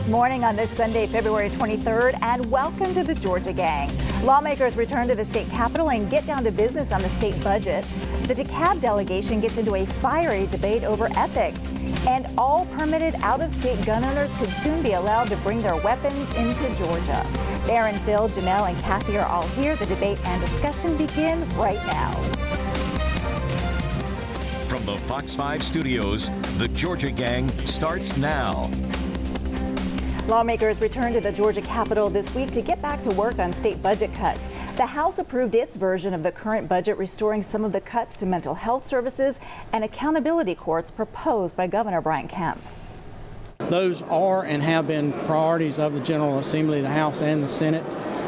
Morning on this Sunday, February 23rd, and welcome to the Georgia Gang. Lawmakers return to the state capitol and get down to business on the state budget. The DeKalb delegation gets into a fiery debate over ethics. And all permitted out-of-state gun owners could soon be allowed to bring their weapons into Georgia. Aaron, Phil, Janelle, and Kathy are all here. The debate and discussion begin right now. From the Fox 5 studios, the Georgia Gang starts now. Lawmakers return to the Georgia Capitol this week to get back to work on state budget cuts. The House approved its version of the current budget, restoring some of the cuts to mental health services and accountability courts proposed by Governor Kemp. Those are and have been priorities of the General Assembly, the House and the Senate,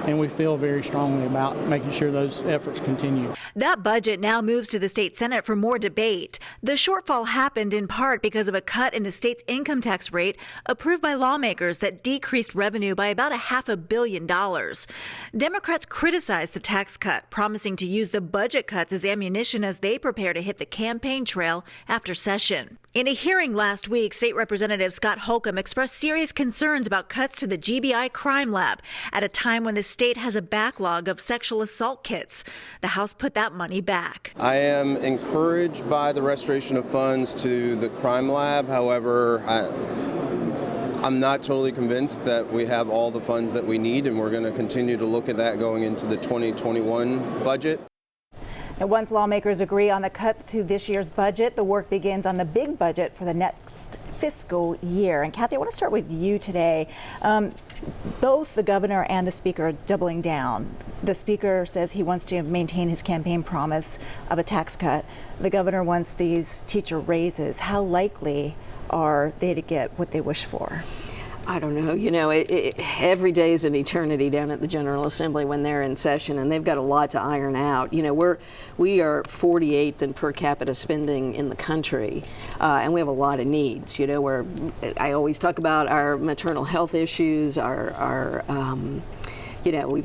and we feel very strongly about making sure those efforts continue. That budget now moves to the state Senate for more debate. The shortfall happened in part because of a cut in the state's income tax rate approved by lawmakers that decreased revenue by about $500 million. Democrats criticized the tax cut, promising to use the budget cuts as ammunition as they prepare to hit the campaign trail after session. In a hearing last week, State Representative Scott Holcomb expressed serious concerns about cuts to the GBI crime lab at a time when the state has a backlog of sexual assault kits. The House put that money back. I am encouraged by the restoration of funds to the crime lab. However, I'm not totally convinced that we have all the funds that we need, and we're going to continue to look at that going into the 2021 budget. Now, once lawmakers agree on the cuts to this year's budget, the work begins on the big budget for the next fiscal year. And Kathy, I want to start with you today. Both the governor and the speaker are doubling down. The speaker says he wants to maintain his campaign promise of a tax cut. The governor wants these teacher raises. How likely are they to get what they wish for? I don't know. You know, every day is an eternity down at the General Assembly when they're in session, and they've got a lot to iron out. You know, we are 48th in per capita spending in the country, and we have a lot of needs. You know, I always talk about our maternal health issues, you know,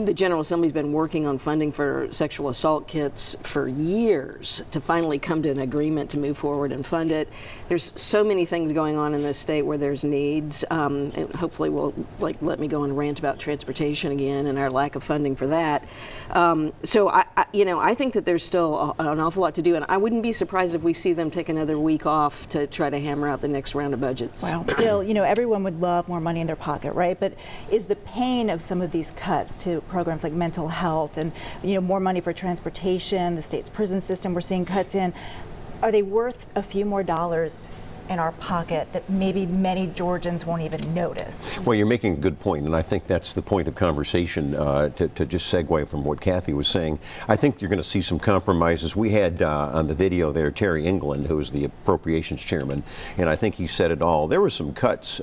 the General Assembly's been working on funding for sexual assault kits for years to finally come to an agreement to move forward and fund it. There's so many things going on in this state where there's needs. And hopefully will let me go and rant about transportation again and our lack of funding for that. So I think that there's still an awful lot to do, and I wouldn't be surprised if we see them take another week off to try to hammer out the next round of budgets. Well, Phil, you know, everyone would love more money in their pocket, right? But is the pain of some of these cuts to programs like mental health and, you know, more money for transportation, the state's prison system we're seeing cuts in, are they worth a few more dollars in our pocket that maybe many Georgians won't even notice? Well, you're making a good point, and I think that's the point of conversation, to just segue from what Kathy was saying. I think you're going to see some compromises. We had on the video there Terry England, who was the appropriations chairman, and I think he said it all. There were some cuts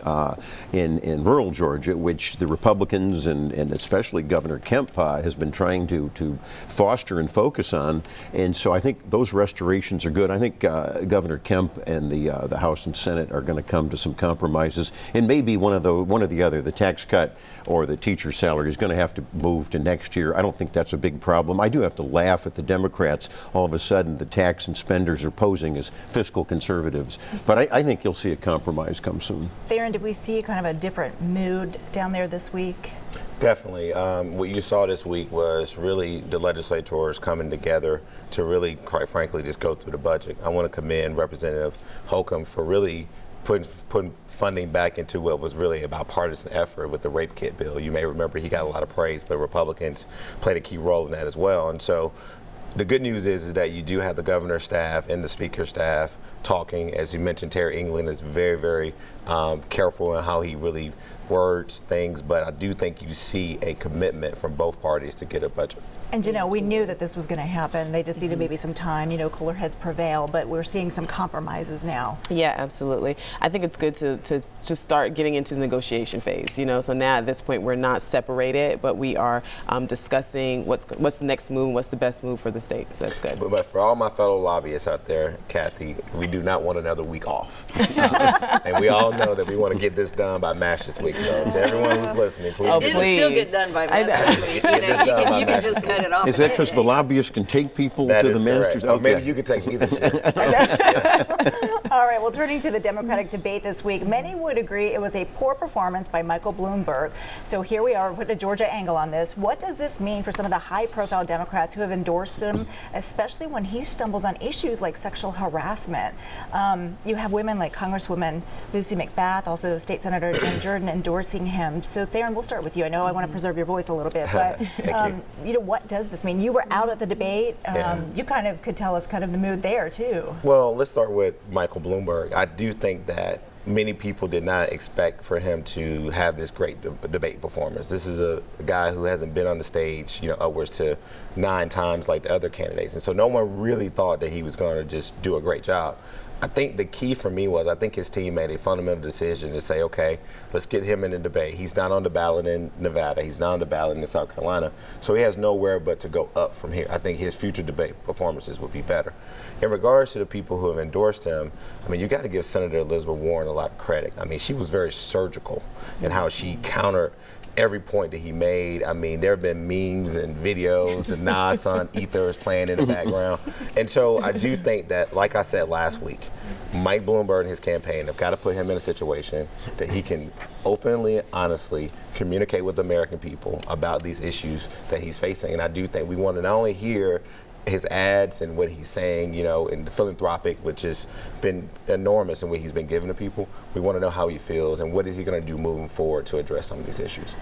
in rural Georgia, which the Republicans and especially Governor Kemp has been trying to foster and focus on, and so I think those restorations are good. I think Governor Kemp and the House and Senate are going to come to some compromises, and maybe one or the other, the tax cut or the teacher salary, is going to have to move to next year. I don't think that's a big problem. I do have to laugh at the Democrats. All of a sudden, the tax and spenders are posing as fiscal conservatives, but I think you'll see a compromise come soon. Theron, did we see kind of a different mood down there this week? Definitely. What you saw this week was really the legislators coming together to really, quite frankly, just go through the budget. I want to commend Representative Holcomb for really putting funding back into what was really about partisan effort with the rape kit bill. You may remember he got a lot of praise, but Republicans played a key role in that as well. And so the good news is that you do have the governor's staff and the speaker's staff talking. As you mentioned, Terry England is very, very careful in how he really words things, but I do think you see a commitment from both parties to get a budget. And you know, we knew that this was going to happen. They just needed maybe some time, you know, cooler heads prevail, but we're seeing some compromises now. Yeah, absolutely. I think it's good to just start getting into the negotiation phase, you know, so now at this point we're not separated, but we are discussing what's the next move, what's the best move for the state, so that's good. But for all my fellow lobbyists out there, Kathy, we do not want another week off. And we all know that we want to get this done by MASH this week, so to everyone who's listening, please. It'll still get done by MASH this week. You know, you can just cut it off. Is that because the lobbyists can take people to the ministers? Okay. Or maybe you could take either. All right, well, turning to the Democratic debate this week, many would agree it was a poor performance by Michael Bloomberg. So here we are, putting a Georgia angle on this. What does this mean for some of the high-profile Democrats who have endorsed him, especially when he stumbles on issues like sexual harassment? You have women like Congresswoman Lucy McBath, also State Senator Jen Jordan endorsing him. So Theron, we'll start with you. I know I want to preserve your voice a little bit, but you know, what does this mean? You were out at the debate. You kind of could tell us kind of the mood there too. Well, let's start with Michael Bloomberg. I do think that many people did not expect for him to have this great debate performance. This is a guy who hasn't been on the stage, upwards to 9 times like the other candidates. And so no one really thought that he was going to just do a great job. I think the key for me was I think his team made a fundamental decision to say, okay, let's get him in the debate. He's not on the ballot in Nevada. He's not on the ballot in South Carolina. So he has nowhere but to go up from here. I think his future debate performances would be better. In regards to the people who have endorsed him, I mean, you got to give Senator Elizabeth Warren a lot of credit. I mean, she was very surgical in how she countered every point that he made. I mean, there have been memes and videos, the Nas on Ether is playing in the background. And so I do think that, like I said last week, Mike Bloomberg and his campaign have got to put him in a situation that he can openly, honestly communicate with the American people about these issues that he's facing. And I do think we want to not only hear his ads and what he's saying, and the philanthropic, which has been enormous in what he's been giving to people. We want to know how he feels and what is he going to do moving forward to address some of these issues.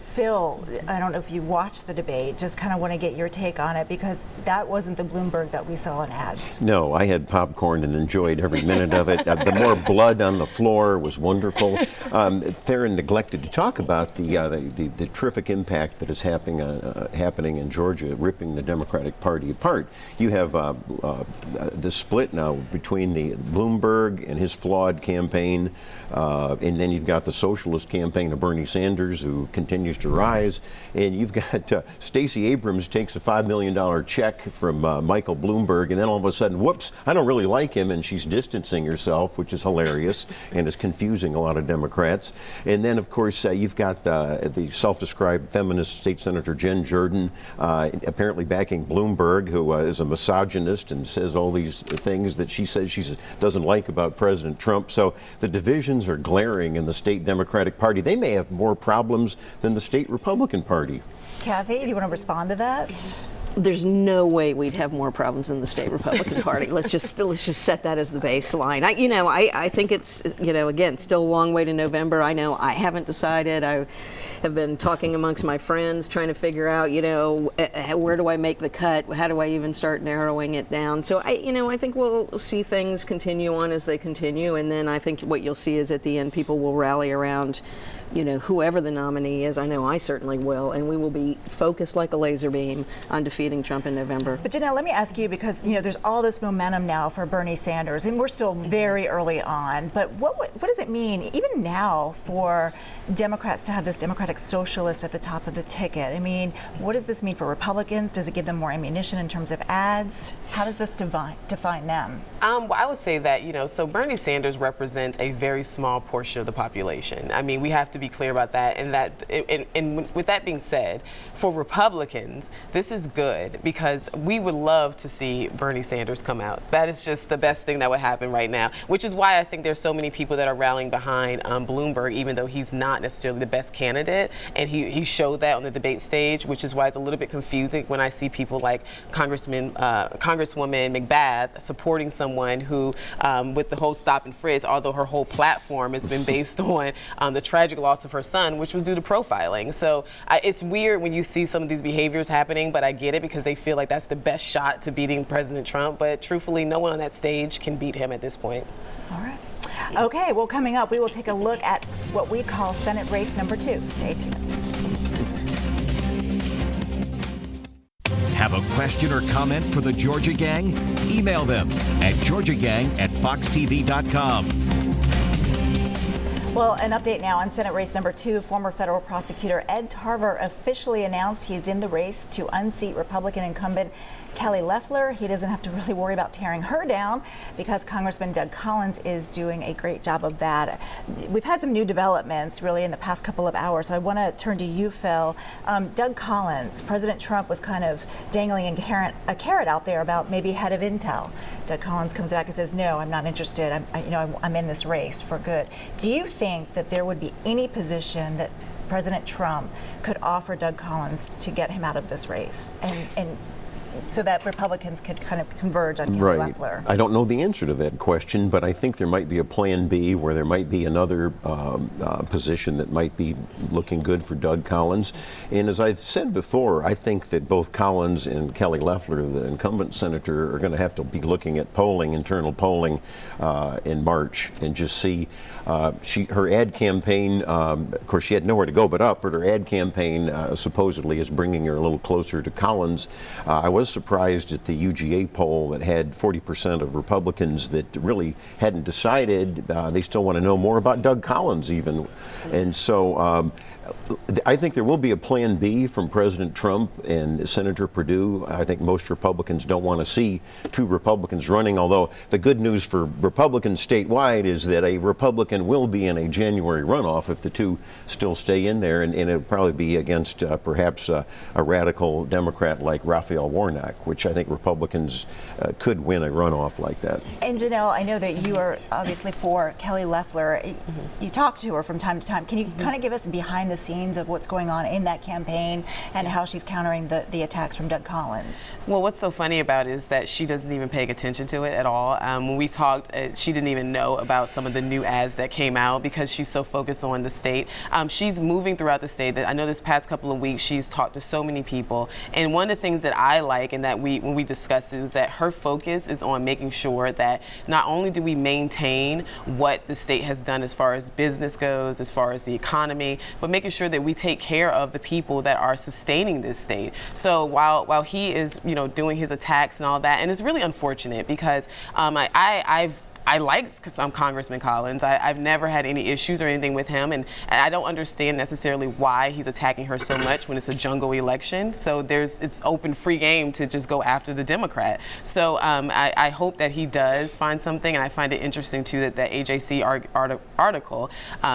Phil, I don't know if you watched the debate, just kind of want to get your take on it, because that wasn't the Bloomberg that we saw in ads. No, I had popcorn and enjoyed every minute of it. The more blood on the floor was wonderful. Theron neglected to talk about the terrific impact that is happening in Georgia, ripping the Democratic Party apart. You have the split now between the Bloomberg and his flawed campaign, and then you've got the socialist campaign of Bernie Sanders, who continues to rise, and you've got Stacey Abrams takes a $5 million check from Michael Bloomberg, and then all of a sudden, whoops, I don't really like him, and she's distancing herself, which is hilarious and is confusing a lot of Democrats. And then, of course, you've got the self-described feminist State Senator Jen Jordan apparently backing Bloomberg, who is a misogynist and says all these things that she says she doesn't like about President Trump. So the divisions are glaring in the state Democratic Party. They may have more problems than the state Republican Party. Kathy, do you want to respond to that? There's no way we'd have more problems in the state Republican Party. Let's just set that as the baseline. I think it's, again, still a long way to November. I know I haven't decided. I have been talking amongst my friends, trying to figure out, where do I make the cut? How do I even start narrowing it down? So I think we'll see things continue on as they continue, and then I think what you'll see is at the end people will rally around whoever the nominee is. I know I certainly will, and we will be focused like a laser beam on defeating Trump in November. But Janelle, let me ask you, because there's all this momentum now for Bernie Sanders, and we're still very early on. But what does it mean, even now, for Democrats to have this Democratic socialist at the top of the ticket? I mean, what does this mean for Republicans? Does it give them more ammunition in terms of ads? How does this define them? Well, I would say that so Bernie Sanders represents a very small portion of the population. I mean, we have to be clear about that, and with that being said, for Republicans, this is good because we would love to see Bernie Sanders come out. That is just the best thing that would happen right now, which is why I think there's so many people that are rallying behind Bloomberg, even though he's not necessarily the best candidate, and he showed that on the debate stage, which is why it's a little bit confusing when I see people like Congresswoman McBath supporting someone who, with the whole stop and frisk, although her whole platform has been based on the tragic loss of her son, which was due to profiling. So it's weird when you see some of these behaviors happening, but I get it because they feel like that's the best shot to beating President Trump. But truthfully, no one on that stage can beat him at this point. All right. Okay, well, coming up, we will take a look at what we call Senate race number 2. Stay tuned. Have a question or comment for the Georgia Gang? Email them at georgiagang@foxtv.com. Well, an update now on Senate race number 2. Former federal prosecutor Ed Tarver officially announced he's in the race to unseat Republican incumbent Kelly Loeffler, he doesn't have to really worry about tearing her down because Congressman Doug Collins is doing a great job of that. We've had some new developments really in the past couple of hours, so I want to turn to you, Phil. Doug Collins, President Trump was kind of dangling a carrot out there about maybe head of intel. Doug Collins comes back and says, no, I'm not interested. I'm in this race for good. Do you think that there would be any position that President Trump could offer Doug Collins to get him out of this race and so that Republicans could kind of converge on Kelly Loeffler? I don't know the answer to that question, but I think there might be a plan B where there might be another position that might be looking good for Doug Collins. And as I've said before, I think that both Collins and Kelly Loeffler, the incumbent senator, are going to have to be looking at polling, internal polling in March, and just see her ad campaign. Of course, she had nowhere to go but up, but her ad campaign supposedly is bringing her a little closer to Collins. I was surprised at the UGA poll that had 40% of Republicans that really hadn't decided. They still want to know more about Doug Collins even. And so I think there will be a plan B from President Trump and Senator Perdue. I think most Republicans don't want to see two Republicans running, although the good news for Republicans statewide is that a Republican will be in a January runoff if the two still stay in there, and it'll probably be against perhaps a radical Democrat like Raphael Warnock, which I think Republicans could win a runoff like that. And Janelle, I know that you are obviously for Kelly Loeffler. You talk to her from time to time. Can you kind of give us behind the scenes of what's going on in that campaign and how she's countering the attacks from Doug Collins? Well, what's so funny about it is that she doesn't even pay attention to it at all. When we talked, she didn't even know about some of the new ads that came out because she's so focused on the state. She's moving throughout the state. I know this past couple of weeks she's talked to so many people, and one of the things that I like and that when we discussed it was that her focus is on making sure that not only do we maintain what the state has done as far as business goes, as far as the economy, but making sure that we take care of the people that are sustaining this state. So while he is, doing his attacks and all that, and it's really unfortunate because I like Congressman Collins. I've never had any issues or anything with him, and I don't understand necessarily why he's attacking her so much when it's a jungle election. So it's open free game to just go after the Democrat. So I hope that he does find something, and I find it interesting too that the AJC article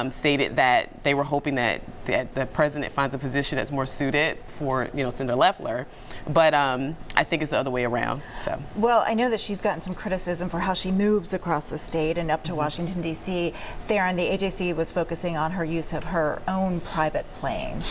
stated that they were hoping that the president finds a position that's more suited for Senator Loeffler. But I think it's the other way around. So. Well, I know that she's gotten some criticism for how she moves across the state and up to Washington, D.C. Theron, the AJC was focusing on her use of her own private plane.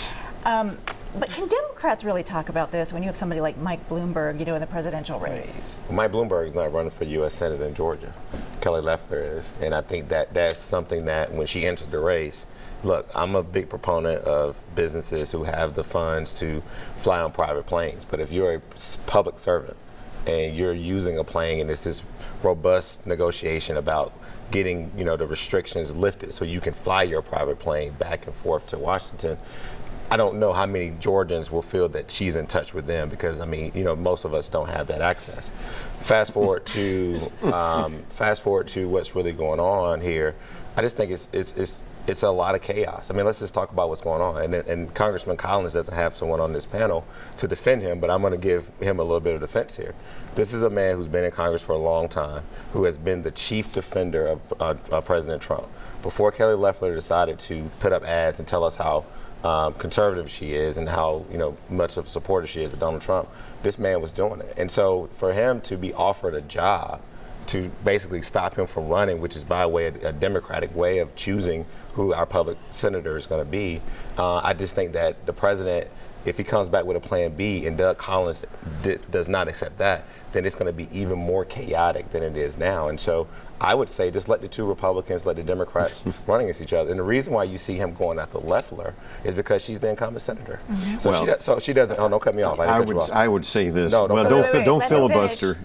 But can Democrats really talk about this when you have somebody like Mike Bloomberg, in the presidential race? Well, Mike Bloomberg is not running for U.S. Senate in Georgia. Kelly Loeffler is. And I think that's something that when she entered the race, look, I'm a big proponent of businesses who have the funds to fly on private planes. But if you're a public servant and you're using a plane and it's this robust negotiation about getting, the restrictions lifted so you can fly your private plane back and forth to Washington, I don't know how many Georgians will feel that she's in touch with them because, most of us don't have that access. Fast forward to what's really going on here. I just think it's a lot of chaos. Let's just talk about what's going on. And Congressman Collins doesn't have someone on this panel to defend him, but I'm going to give him a little bit of defense here. This is a man who's been in Congress for a long time, who has been the chief defender of President Trump. Before Kelly Loeffler decided to put up ads and tell us how conservative she is and how much of a supporter she is of Donald Trump, this man was doing it. And so for him to be offered a job to basically stop him from running, which is by way of a democratic way of choosing who our public senator is going to be, I just think that the president, if he comes back with a plan B and Doug Collins does not accept that, then it's going to be even more chaotic than it is now. And so I would say just let the two Republicans, let the Democrats run against each other. And the reason why you see him going after Loeffler is because she's the incumbent senator. Mm-hmm. So she doesn't. Oh, don't cut me off. I would say this. No, don't filibuster.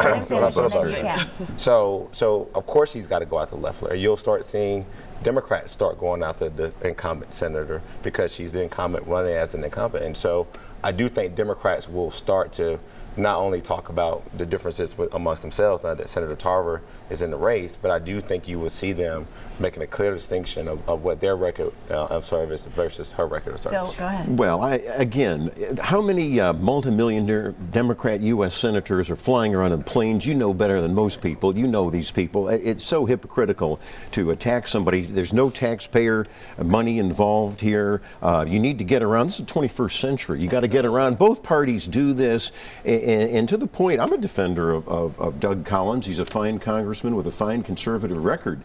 So of course he's got to go after Loeffler. You'll start seeing Democrats start going after the incumbent senator because she's the incumbent running as an incumbent. And so I do think Democrats will start to not only talk about the differences amongst themselves now that Senator Tarver is in the race, but I do think you will see them making a clear distinction of what their record of service versus her record of service. Phil, go ahead. Well, again, how many multimillionaire Democrat U.S. senators are flying around in planes? You know better than most people. You know these people. It's so hypocritical to attack somebody. There's no taxpayer money involved here. You need to get around. This is the 21st century. You got to get around. Both parties do this. And to the point, I'm a defender of Doug Collins. He's a fine congressman with a fine conservative record.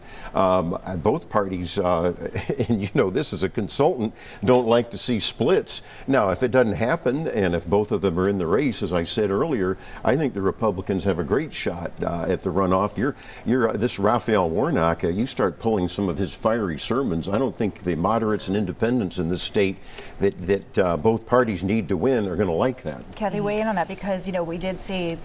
Both parties, and you know this as a consultant, don't like to see splits. Now, if it doesn't happen, and if both of them are in the race, as I said earlier, I think the Republicans have a great shot at the runoff. This Raphael Warnock, you start pulling some of his fiery sermons. I don't think the moderates and independents in this state that both parties need to win are going to like that. Kathy, weigh in on that, because we did see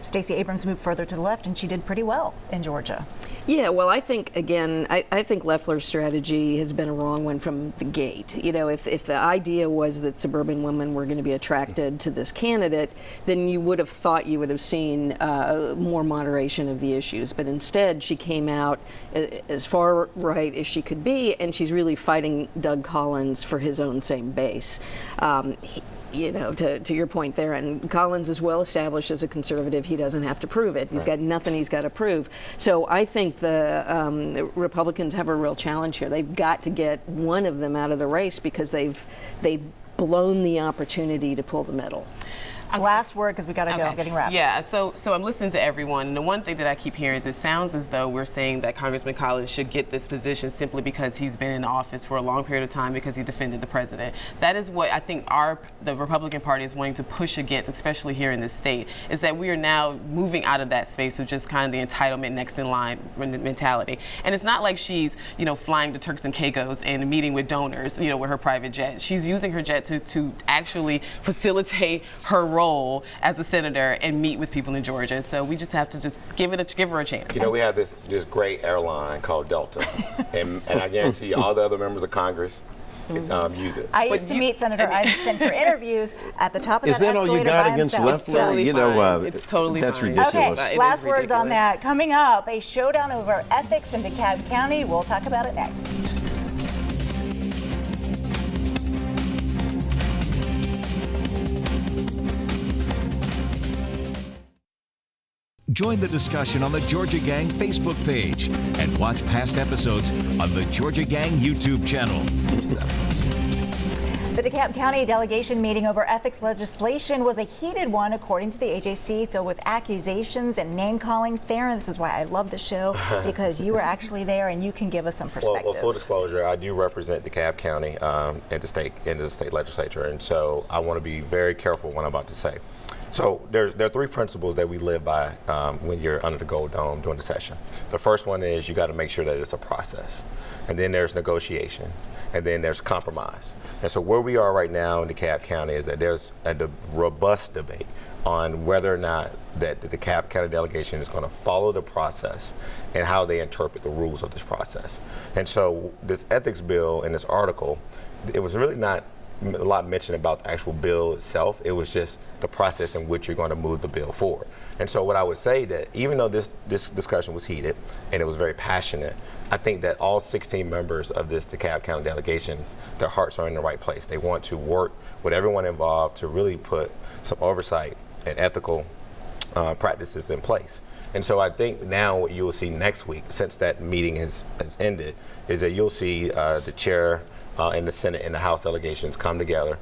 Stacey Abrams move further to the left, and she did pretty well in Georgia. Yeah, well, I think, again, I think Loeffler's strategy has been a wrong one from the gate. If the idea was that suburban women were going to be attracted to this candidate, then you would have thought you would have seen more moderation of the issues. But instead, she came out as far right as she could be, and she's really fighting Doug Collins for his own same base. To your point there, and Collins is well established as a conservative. He doesn't have to prove it. He's got nothing he's got to prove. So I think the Republicans have a real challenge here. They've got to get one of them out of the race because they've blown the opportunity to pull the middle. Last word, because we got to go. Getting wrapped. Yeah, so I'm listening to everyone, and the one thing that I keep hearing is it sounds as though we're saying that Congressman Collins should get this position simply because he's been in office for a long period of time because he defended the president. That is what I think the Republican Party is wanting to push against, especially here in this state, is that we are now moving out of that space of just kind of the entitlement next in line mentality. And it's not like she's, flying to Turks and Caicos and meeting with donors, with her private jet. She's using her jet to actually facilitate her role as a senator and meet with people in Georgia. So we just have to just give her a chance. We have this great airline called Delta, and I guarantee you all the other members of Congress use it. I used to meet Senator Isaacson for interviews at the top of that escalator. Is that all you got against Loeffler? Totally it's totally that's fine. ridiculous. Okay, last words on that. Coming up, a showdown over ethics in DeKalb County. We'll talk about it next. Join the discussion on the Georgia Gang Facebook page and watch past episodes on the Georgia Gang YouTube channel. The DeKalb County delegation meeting over ethics legislation was a heated one, according to the AJC, filled with accusations and name-calling. Theron, this is why I love the show, because you were actually there and you can give us some perspective. Well, full disclosure, I do represent DeKalb County in the state legislature, and so I want to be very careful what I'm about to say. So there are three principles that we live by when you're under the Gold Dome during the session. The first one is you got to make sure that it's a process. And then there's negotiations. And then there's compromise. And so where we are right now in DeKalb County is that there's a robust debate on whether or not that the DeKalb County delegation is going to follow the process and how they interpret the rules of this process. And so this ethics bill in this article, it was really not a lot mentioned about the actual bill itself. It was just the process in which you're going to move the bill forward. And so what I would say that even though this discussion was heated and it was very passionate, I think that all 16 members of this DeKalb County delegations, their hearts are in the right place. They want to work with everyone involved to really put some oversight and ethical practices in place. And so I think now what you'll see next week, since that meeting has ended, is that you'll see the chair in the Senate and the House delegations come together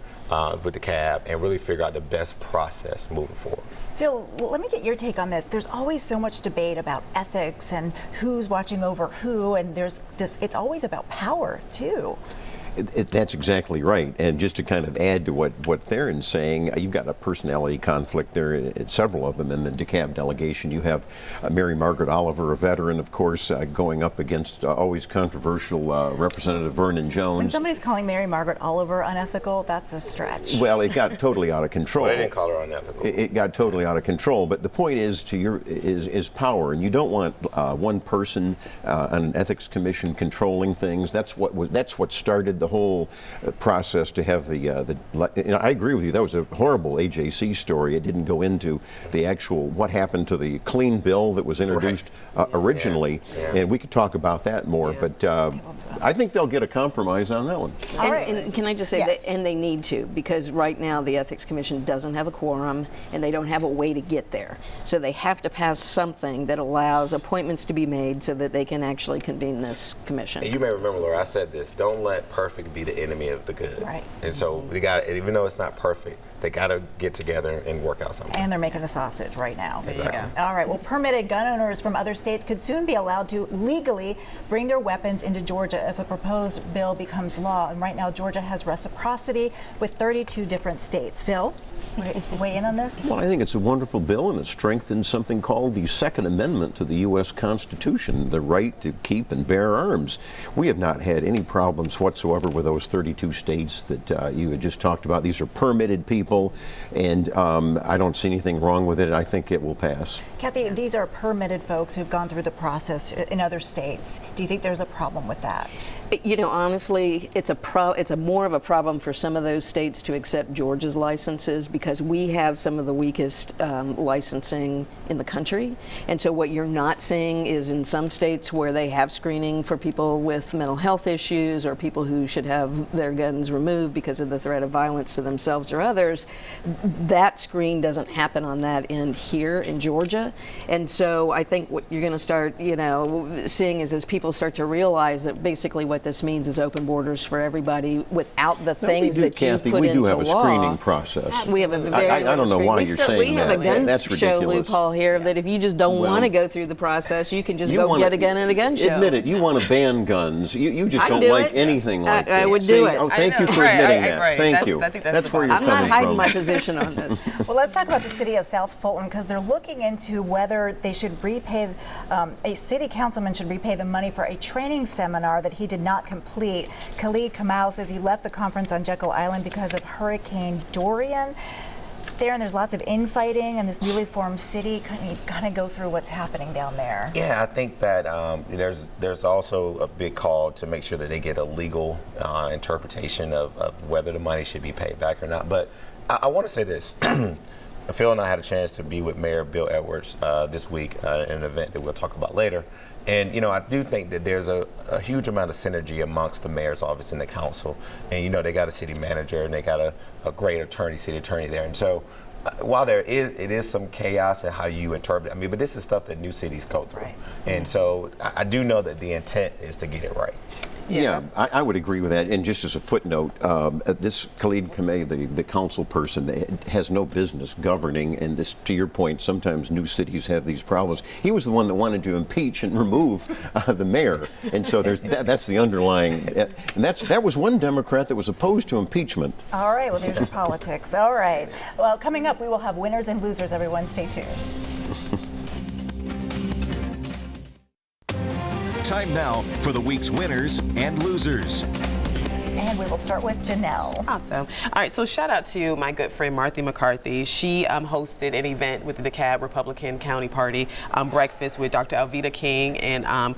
with DeKalb and really figure out the best process moving forward. Phil, let me get your take on this. There's always so much debate about ethics and who's watching over who, and it's always about power, too. That's exactly right. And just to kind of add to what Theron's saying, you've got a personality conflict there, several of them in the DeKalb delegation. You have Mary Margaret Oliver, a veteran, of course, going up against always controversial Representative Vernon Jones. When somebody's calling Mary Margaret Oliver unethical, that's a stretch. Well, it got totally out of control. Well, they didn't call her unethical. It got totally out of control. But the point is is power, and you don't want one person on an ethics commission controlling things. That's what started the whole process to have I agree with you. That was a horrible AJC story. It didn't go into the actual what happened to the clean bill that was introduced originally, and we could talk about that more. But I think they'll get a compromise on that one. And can I just say that, and they need to, because right now the Ethics Commission doesn't have a quorum and they don't have a way to get there. So they have to pass something that allows appointments to be made so that they can actually convene this commission. And you may remember, Laura, I said this: don't let perfect be the enemy of the good. Right. And so we got, even though it's not perfect, they got to get together and work out something. And they're making the sausage right now. Exactly. All right. Well, permitted gun owners from other states could soon be allowed to legally bring their weapons into Georgia if a proposed bill becomes law. And right now, Georgia has reciprocity with 32 different states. Phil, weigh in on this? Well, I think it's a wonderful bill, and it strengthens something called the Second Amendment to the U.S. Constitution, the right to keep and bear arms. We have not had any problems whatsoever with those 32 states that you had just talked about. These are permitted people, and I don't see anything wrong with it. I think it will pass. Kathy, these are permitted folks who've gone through the process in other states. Do you think there's a problem with that? You know, honestly, it's a more of a problem for some of those states to accept Georgia's licenses, because we have some of the weakest licensing in the country. And so what you're not seeing is in some states where they have screening for people with mental health issues or people who should have their guns removed because of the threat of violence to themselves or others, that screen doesn't happen on that end here in Georgia. And so I think what you're going to start, seeing is as people start to realize that basically what this means is open borders for everybody without the things that Kathy, you put we into do have a law. screening process. We have a very I don't know why you're saying we have that. a gun That's show ridiculous. loophole here that if you just don't want to go through the process, you can just go get a gun in a gun show. Admit it. You want to ban guns. You just don't like anything like that. I would do it. Oh, thank you for admitting that. Thank you. I think that's where you're I'm coming not hiding from. my position on this. Well, let's talk about the city of South Fulton, because they're looking into whether they should repay, a city councilman should repay the money for a training seminar that he did not complete. Khalid Kamal says he left the conference on Jekyll Island because of Hurricane Dorian. There's lots of infighting in this newly formed city. Can you kind of go through what's happening down there? Yeah, I think that there's also a big call to make sure that they get a legal interpretation of whether the money should be paid back or not. But I want to say this. Phil and I had a chance to be with Mayor Bill Edwards this week at an event that we'll talk about later. And, I do think that there's a huge amount of synergy amongst the mayor's office and the council. And, they got a city manager and they got a great city attorney there. And so while it is some chaos in how you interpret it, but this is stuff that new cities go through. Right. And so I do know that the intent is to get it right. Yeah, I would agree with that. And just as a footnote, this Khalid Kameh, the council person, has no business governing. And this, to your point, sometimes new cities have these problems. He was the one that wanted to impeach and remove the mayor. And so that's the underlying. And that was one Democrat that was opposed to impeachment. All right. Well, there's your politics. All right. Well, coming up, we will have winners and losers. Everyone, stay tuned. Time now for the week's winners and losers. And we will start with Janelle. Awesome. All right, so shout out to my good friend Martha McCarthy. She hosted an event with the DeKalb Republican County Party, breakfast with Dr. Alveda King, and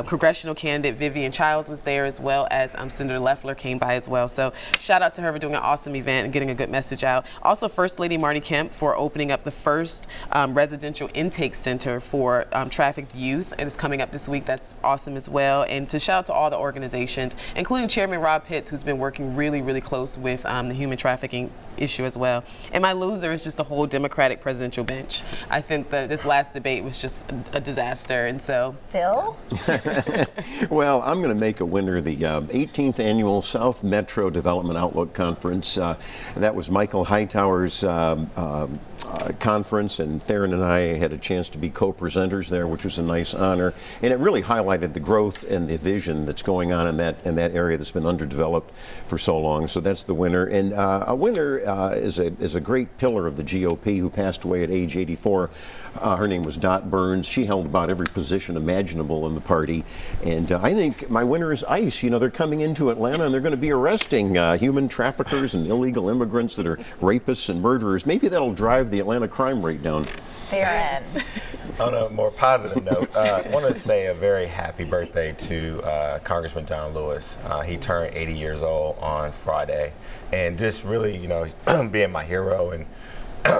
congressional candidate Vivian Childs was there, as well as Senator Loeffler came by as well. So shout out to her for doing an awesome event and getting a good message out. Also, First Lady Marty Kemp for opening up the first residential intake center for trafficked youth. It is coming up this week. That's awesome as well. And to shout out to all the organizations, including Chairman Rob Pitts, who's been working really, really close with the human trafficking issue as well. And my loser is just the whole Democratic presidential bench. I think this last debate was just a disaster, and so. Phil? Well, I'm going to make a winner, the 18th Annual South Metro Development Outlook Conference. That was Michael Hightower's conference, and Theron and I had a chance to be co-presenters there, which was a nice honor. And it really highlighted the growth and the vision that's going on in that area that's been underdeveloped for so long. So that's the winner. And a winner is a great pillar of the GOP who passed away at age 84. Her name was Dot Burns. She held about every position imaginable in the party. And I think my winner is ICE. They're coming into Atlanta and they're going to be arresting human traffickers and illegal immigrants that are rapists and murderers. Maybe that'll drive the Atlanta crime rate down. Theron. On a more positive note, I want to say a very happy birthday to Congressman John Lewis. He turned 80 years old on Friday, and just really, being my hero and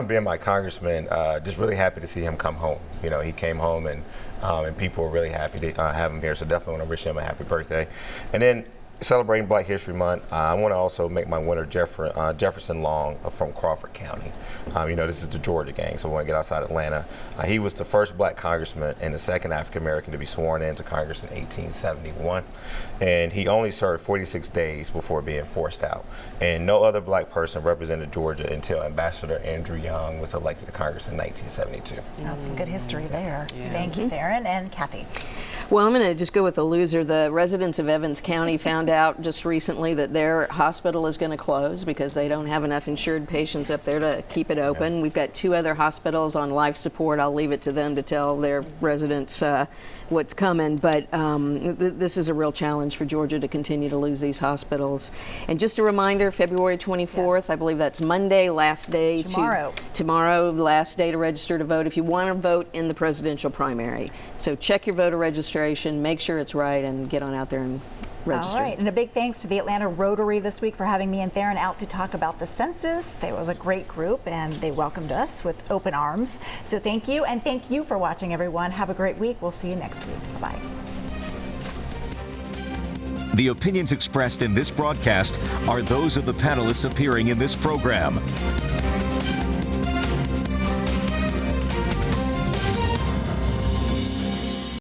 being my congressman, just really happy to see him come home. He came home, and people were really happy to have him here. So definitely want to wish him a happy birthday. And then, celebrating Black History Month, I want to also make my winner Jefferson Long from Crawford County. This is the Georgia gang, so we want to get outside Atlanta. He was the first Black congressman and the second African American to be sworn into Congress in 1871. And he only served 46 days before being forced out. And no other Black person represented Georgia until Ambassador Andrew Young was elected to Congress in 1972. That's some good history there. Yeah. Thank you, Theron. And Kathy. Well, I'm going to just go with the loser. The residents of Evans County found out just recently that their hospital is going to close because they don't have enough insured patients up there to keep it open. We've got 2 other hospitals on life support. I'll leave it to them to tell their residents what's coming. But this is a real challenge for Georgia to continue to lose these hospitals. And just a reminder, February 24th, yes. I believe that's Monday, last day. Tomorrow, last day to register to vote if you want to vote in the presidential primary. So check your voter registration, make sure it's right, and get on out there and register. All right, and a big thanks to the Atlanta Rotary this week for having me and Theron out to talk about the census. They was a great group, and they welcomed us with open arms. So thank you, and thank you for watching, everyone. Have a great week. We'll see you next week. Bye-bye. The opinions expressed in this broadcast are those of the panelists appearing in this program.